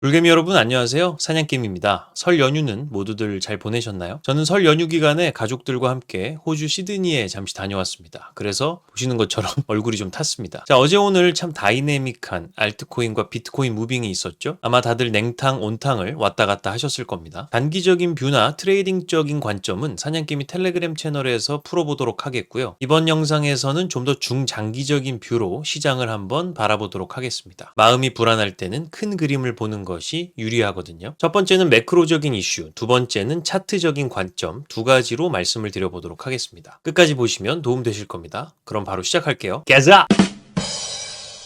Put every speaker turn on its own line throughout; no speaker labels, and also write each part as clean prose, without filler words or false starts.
불개미 여러분 안녕하세요. 사냥개미입니다. 설 연휴는 모두들 잘 보내셨나요? 저는 설 연휴 기간에 가족들과 함께 호주 시드니에 잠시 다녀왔습니다. 그래서 보시는 것처럼 얼굴이 좀 탔습니다. 자, 어제 오늘 참 다이내믹한 알트코인과 비트코인 무빙이 있었죠. 아마 다들 냉탕, 온탕을 왔다 갔다 하셨을 겁니다. 단기적인 뷰나 트레이딩적인 관점은 사냥개미 텔레그램 채널에서 풀어보도록 하겠고요. 이번 영상에서는 좀 더 중장기적인 뷰로 시장을 한번 바라보도록 하겠습니다. 마음이 불안할 때는 큰 그림을 보는 것이 유리하거든요. 첫 번째는 매크로적인 이슈, 두 번째는 차트적인 관점 두 가지로 말씀을 드려보도록 하겠습니다. 끝까지 보시면 도움되실 겁니다. 그럼 바로 시작할게요. 가자!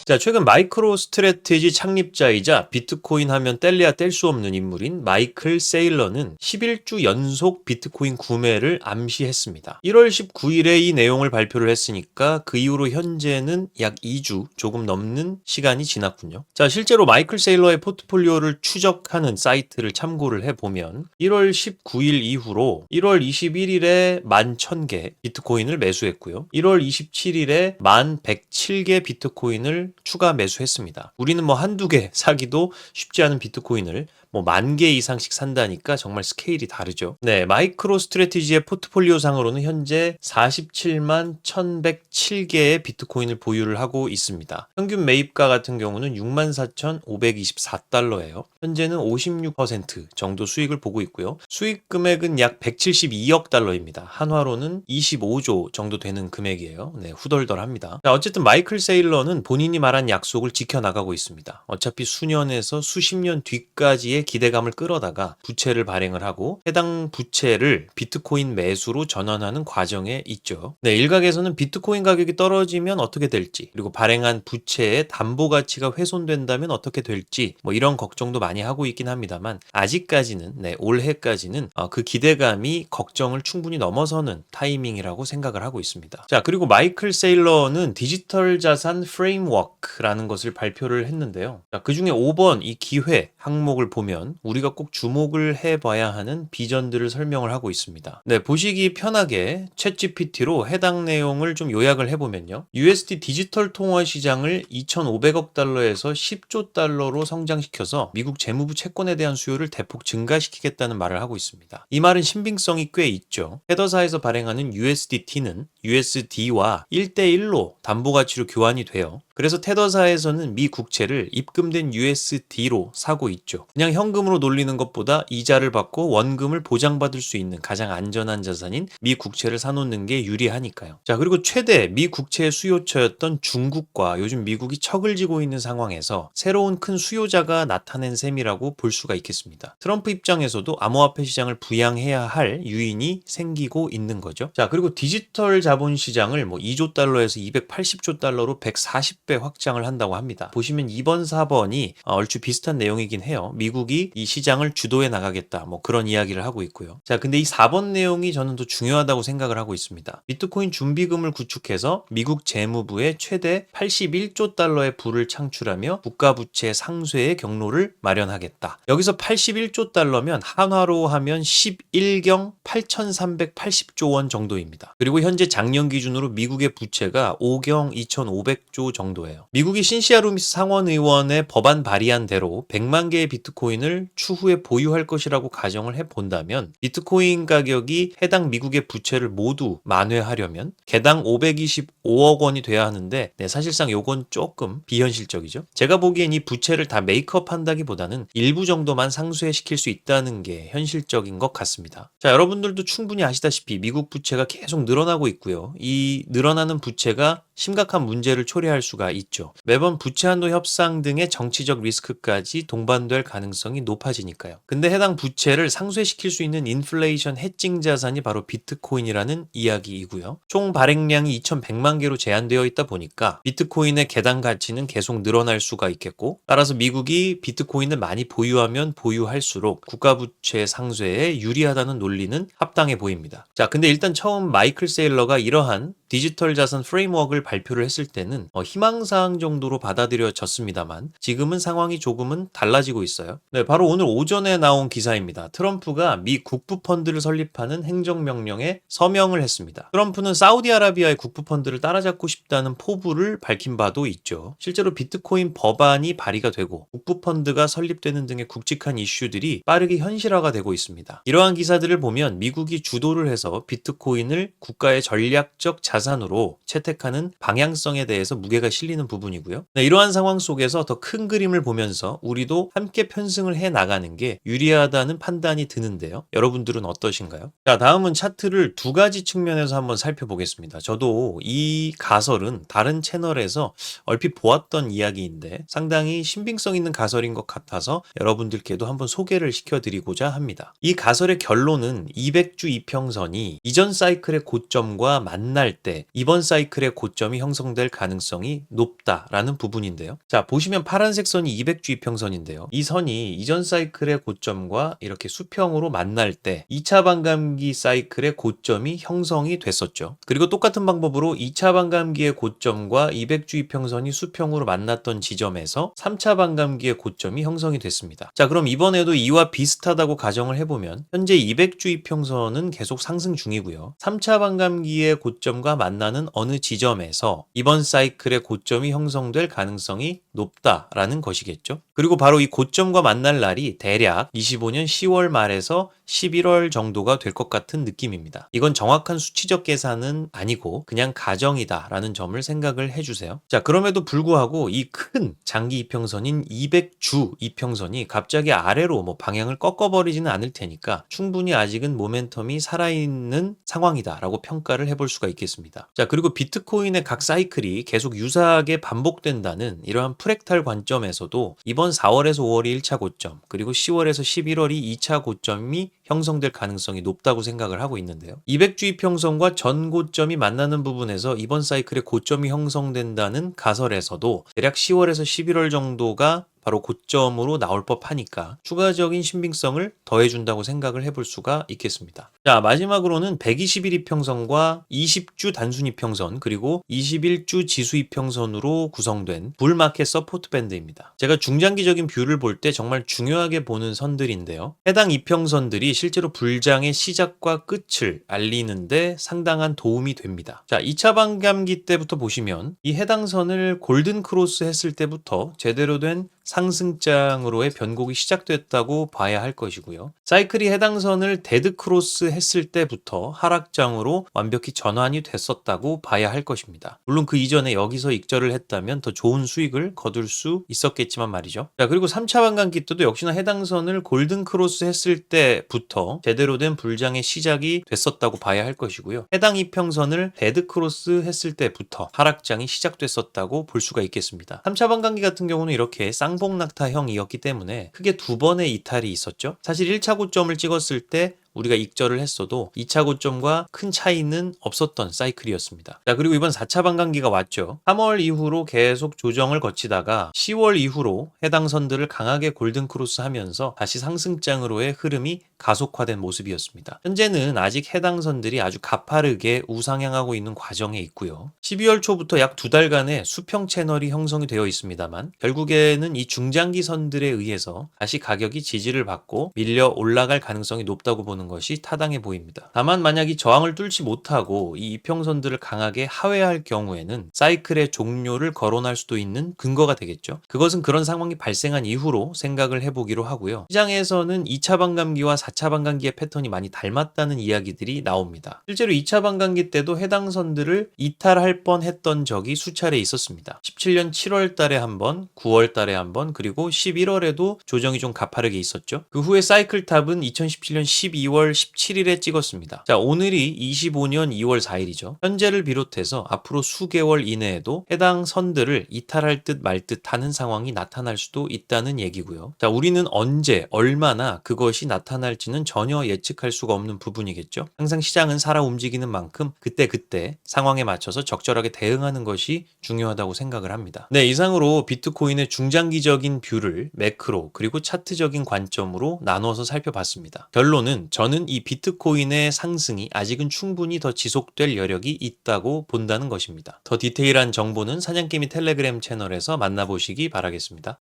자, 최근 마이크로 스트래티지 창립자이자 비트코인 하면 뗄래야 뗄 수 없는 인물인 마이클 세일러는 11주 연속 비트코인 구매를 암시했습니다. 1월 19일에 이 내용을 발표를 했으니까 그 이후로 현재는 약 2주 조금 넘는 시간이 지났군요. 자, 실제로 마이클 세일러의 포트폴리오를 추적하는 사이트를 참고를 해보면 1월 19일 이후로 1월 21일에 11,000개 비트코인을 매수했고요. 1월 27일에 1107개 비트코인을 추가 매수했습니다. 우리는 뭐 한두 개 사기도 쉽지 않은 비트코인을 뭐 10,000개 이상씩 산다니까 정말 스케일이 다르죠. 네, 마이크로 스트래티지의 포트폴리오 상으로는 현재 471만 1,107개의 비트코인을 보유를 하고 있습니다. 평균 매입가 같은 경우는 64,524달러예요. 현재는 56% 정도 수익을 보고 있고요. 수익 금액은 약 172억 달러입니다. 한화로는 25조 정도 되는 금액이에요. 네, 후덜덜합니다. 자, 어쨌든 마이클 세일러는 본인이 말한 약속을 지켜나가고 있습니다. 어차피 수년에서 수십 년 뒤까지의 기대감을 끌어다가 부채를 발행을 하고 해당 부채를 비트코인 매수로 전환하는 과정에 있죠. 네, 일각에서는 비트코인 가격이 떨어지면 어떻게 될지, 그리고 발행한 부채의 담보 가치가 훼손된다면 어떻게 될지 뭐 이런 걱정도 많이 하고 있긴 합니다만 아직까지는 올해까지는 그 기대감이 걱정을 충분히 넘어서는 타이밍이라고 생각을 하고 있습니다. 자, 그리고 마이클 세일러는 디지털 자산 프레임워크라는 것을 발표를 했는데요. 자, 그중에 5번 이 기회 항목을 보면 우리가 꼭 주목을 해봐야 하는 비전들을 설명을 하고 있습니다. 네, 보시기 편하게 챗GPT로 해당 내용을 좀 요약을 해보면요. USD 디지털 통화 시장을 2,500억 달러에서 10조 달러로 성장시켜서 미국 재무부 채권에 대한 수요를 대폭 증가시키겠다는 말을 하고 있습니다. 이 말은 신빙성이 꽤 있죠. 헤더사에서 발행하는 USDT는 USD와 1대1로 담보가치로 교환이 돼요. 그래서 테더사에서는 미 국채를 입금된 USD로 사고 있죠. 그냥 현금으로 돌리는 것보다 이자를 받고 원금을 보장받을 수 있는 가장 안전한 자산인 미 국채를 사놓는 게 유리하니까요. 자, 그리고 최대 미 국채의 수요처였던 중국과 요즘 미국이 척을 지고 있는 상황에서 새로운 큰 수요자가 나타낸 셈이라고 볼 수가 있겠습니다. 트럼프 입장에서도 암호화폐 시장을 부양해야 할 유인이 생기고 있는 거죠. 자, 그리고 디지털 자본 시장을 2조 달러에서 280조 달러로 140배 확장을 한다고 합니다. 보시면 2번, 4번이 얼추 비슷한 내용이긴 해요. 미국이 이 시장을 주도해 나가겠다 그런 이야기를 하고 있고요. 자, 근데 이 4번 내용이 저는 더 중요하다고 생각을 하고 있습니다. 비트코인 준비금을 구축해서 미국 재무부에 최대 81조 달러의 부를 창출하며 국가부채 상쇄의 경로를 마련하겠다. 여기서 81조 달러면 한화로 하면 11경 8,380조 원 정도입니다. 그리고 현재 작년 기준으로 미국의 부채가 5경 2,500조 정도예요. 미국이 신시아 루미스 상원의원의 법안 발의한 대로 100만 개의 비트코인을 추후에 보유할 것이라고 가정을 해본다면 비트코인 가격이 해당 미국의 부채를 모두 만회하려면 개당 525억 원이 돼야 하는데 사실상 요건 조금 비현실적이죠. 제가 보기엔 이 부채를 다 메이크업 한다기보다는 일부 정도만 상쇄시킬 수 있다는 게 현실적인 것 같습니다. 자, 여러분들도 충분히 아시다시피 미국 부채가 계속 늘어나고 있고요. 이 늘어나는 부채가 심각한 문제를 초래할 수가 있죠. 매번 부채 한도 협상 등의 정치적 리스크까지 동반될 가능성이 높아지니까요. 근데 해당 부채를 상쇄시킬 수 있는 인플레이션 해칭 자산이 바로 비트코인이라는 이야기이고요. 총 발행량이 2,100만 개로 제한되어 있다 보니까 비트코인의 개당 가치는 계속 늘어날 수가 있겠고, 따라서 미국이 비트코인을 많이 보유하면 보유할수록 국가부채 상쇄에 유리하다는 논리는 합당해 보입니다. 자, 근데 일단 처음 마이클 세일러가 이러한 디지털 자산 프레임워크를 발표를 했을 때는 희망사항 정도로 받아들여졌습니다만 지금은 상황이 조금은 달라지고 있어요. 네, 바로 오늘 오전에 나온 기사입니다. 트럼프가 미 국부펀드를 설립하는 행정명령에 서명을 했습니다. 트럼프는 사우디아라비아의 국부펀드를 따라잡고 싶다는 포부를 밝힌 바도 있죠. 실제로 비트코인 법안이 발의가 되고 국부펀드가 설립되는 등의 굵직한 이슈들이 빠르게 현실화가 되고 있습니다. 이러한 기사들을 보면 미국이 주도를 해서 비트코인을 국가의 전략적 자산으로 채택하는 방향성에 대해서 무게가 실리는 부분이고요. 네, 이러한 상황 속에서 더 큰 그림을 보면서 우리도 함께 편승을 해 나가는 게 유리하다는 판단이 드는데요. 여러분들은 어떠신가요? 자, 다음은 차트를 두 가지 측면에서 한번 살펴보겠습니다. 저도 이 가설은 다른 채널에서 얼핏 보았던 이야기인데 상당히 신빙성 있는 가설인 것 같아서 여러분들께도 한번 소개를 시켜드리고자 합니다. 이 가설의 결론은 200주 이평선이 이전 사이클의 고점과 만날 때 이번 사이클의 고점이 형성될 가능성이 높다라는 부분인데요. 자, 보시면 파란색 선이 200주 이평선인데요. 이 선이 이전 사이클의 고점과 이렇게 수평으로 만날 때 2차 반감기 사이클의 고점이 형성이 됐었죠. 그리고 똑같은 방법으로 2차 반감기의 고점과 200주 이평선이 수평으로 만났던 지점에서 3차 반감기의 고점이 형성이 됐습니다. 자, 그럼 이번에도 이와 비슷하다고 가정을 해보면 현재 200주 이평선은 계속 상승 중이고요. 3차 반감기의 고점과 만나는 어느 지점에서 이번 사이클의 고점이 형성될 가능성이 높다라는 것이겠죠. 그리고 바로 이 고점과 만날 날이 대략 25년 10월 말에서 11월 정도가 될 것 같은 느낌입니다. 이건 정확한 수치적 계산은 아니고 그냥 가정이다라는 점을 생각을 해주세요. 자, 그럼에도 불구하고 이 큰 장기 이평선인 200주 이평선이 갑자기 아래로 방향을 꺾어버리지는 않을 테니까 충분히 아직은 모멘텀이 살아있는 상황이다라고 평가를 해볼 수가 있겠습니다. 자, 그리고 비트코인의 각 사이클이 계속 유사하게 반복된다는 이러한 프랙탈 관점에서도 이번 4월에서 5월이 1차 고점, 그리고 10월에서 11월이 2차 고점이 형성될 가능성이 높다고 생각을 하고 있는데요. 200주 이평선과 전 고점이 만나는 부분에서 이번 사이클의 고점이 형성된다는 가설에서도 대략 10월에서 11월 정도가 바로 고점으로 나올 법하니까 추가적인 신빙성을 더해준다고 생각을 해볼 수가 있겠습니다. 자, 마지막으로는 120일 이평선과 20주 단순 이평선 그리고 21주 지수 이평선으로 구성된 불마켓 서포트 밴드입니다. 제가 중장기적인 뷰를 볼 때 정말 중요하게 보는 선들인데요. 해당 이평선들이 실제로 불장의 시작과 끝을 알리는데 상당한 도움이 됩니다. 자, 2차 반감기 때부터 보시면 이 해당 선을 골든 크로스 했을 때부터 제대로 된 상승장으로의 변곡이 시작됐다고 봐야 할 것이고요. 사이클이 해당 선을 데드 크로스 했을 때부터 하락장으로 완벽히 전환이 됐었다고 봐야 할 것입니다. 물론 그 이전에 여기서 익절을 했다면 더 좋은 수익을 거둘 수 있었겠지만 말이죠. 자, 그리고 3차 반감기 때도 역시나 해당 선을 골든 크로스 했을 때부터 제대로 된 불장의 시작이 됐었다고 봐야 할 것이고요. 해당 이평선을 데드 크로스 했을 때부터 하락장이 시작됐었다고 볼 수가 있겠습니다. 3차 반감기 같은 경우는 이렇게 쌍봉낙타형이었기 때문에 크게 두 번의 이탈이 있었죠. 사실 1차 고점을 찍었을 때 우리가 익절을 했어도 2차 고점과 큰 차이는 없었던 사이클이었습니다. 자, 그리고 이번 4차 반감기가 왔죠. 3월 이후로 계속 조정을 거치다가 10월 이후로 해당 선들을 강하게 골든 크로스 하면서 다시 상승장으로의 흐름이 가속화된 모습이었습니다. 현재는 아직 해당 선들이 아주 가파르게 우상향하고 있는 과정에 있고요. 12월 초부터 약 2달간의 수평 채널이 형성이 되어 있습니다만 결국에는 이 중장기 선들에 의해서 다시 가격이 지지를 받고 밀려 올라갈 가능성이 높다고 보는 것이 타당해 보입니다. 다만 만약 이 저항을 뚫지 못하고 이 이평선들을 강하게 하회할 경우에는 사이클의 종료를 거론할 수도 있는 근거가 되겠죠. 그것은 그런 상황이 발생한 이후로 생각을 해보기로 하고요. 시장에서는 2차 반감기와 4차 반감기의 패턴이 많이 닮았다는 이야기들이 나옵니다. 실제로 2차 반감기 때도 해당 선들을 이탈할 뻔했던 적이 수차례 있었습니다. 17년 7월 달에 한 번, 9월 달에 한 번, 그리고 11월에도 조정이 좀 가파르게 있었죠. 그 후에 사이클 탑은 2017년 12월 17일에 찍었습니다. 자, 오늘이 25년 2월 4일이죠. 현재를 비롯해서 앞으로 수개월 이내에도 해당 선들을 이탈할 듯 말 듯 하는 상황이 나타날 수도 있다는 얘기고요. 자, 우리는 언제, 얼마나 그것이 나타날지는 전혀 예측할 수가 없는 부분이겠죠. 항상 시장은 살아 움직이는 만큼 그때그때 상황에 맞춰서 적절하게 대응하는 것이 중요하다고 생각을 합니다. 네, 이상으로 비트코인의 중장기적인 뷰를 매크로 그리고 차트적인 관점으로 나누어서 살펴봤습니다. 결론은 전 저는 이 비트코인의 상승이 아직은 충분히 더 지속될 여력이 있다고 본다는 것입니다. 더 디테일한 정보는 사냥개미 텔레그램 채널에서 만나보시기 바라겠습니다.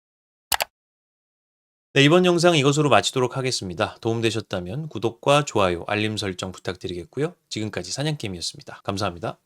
네, 이번 영상 이것으로 마치도록 하겠습니다. 도움되셨다면 구독과 좋아요, 알림 설정 부탁드리겠고요. 지금까지 사냥개미였습니다. 감사합니다.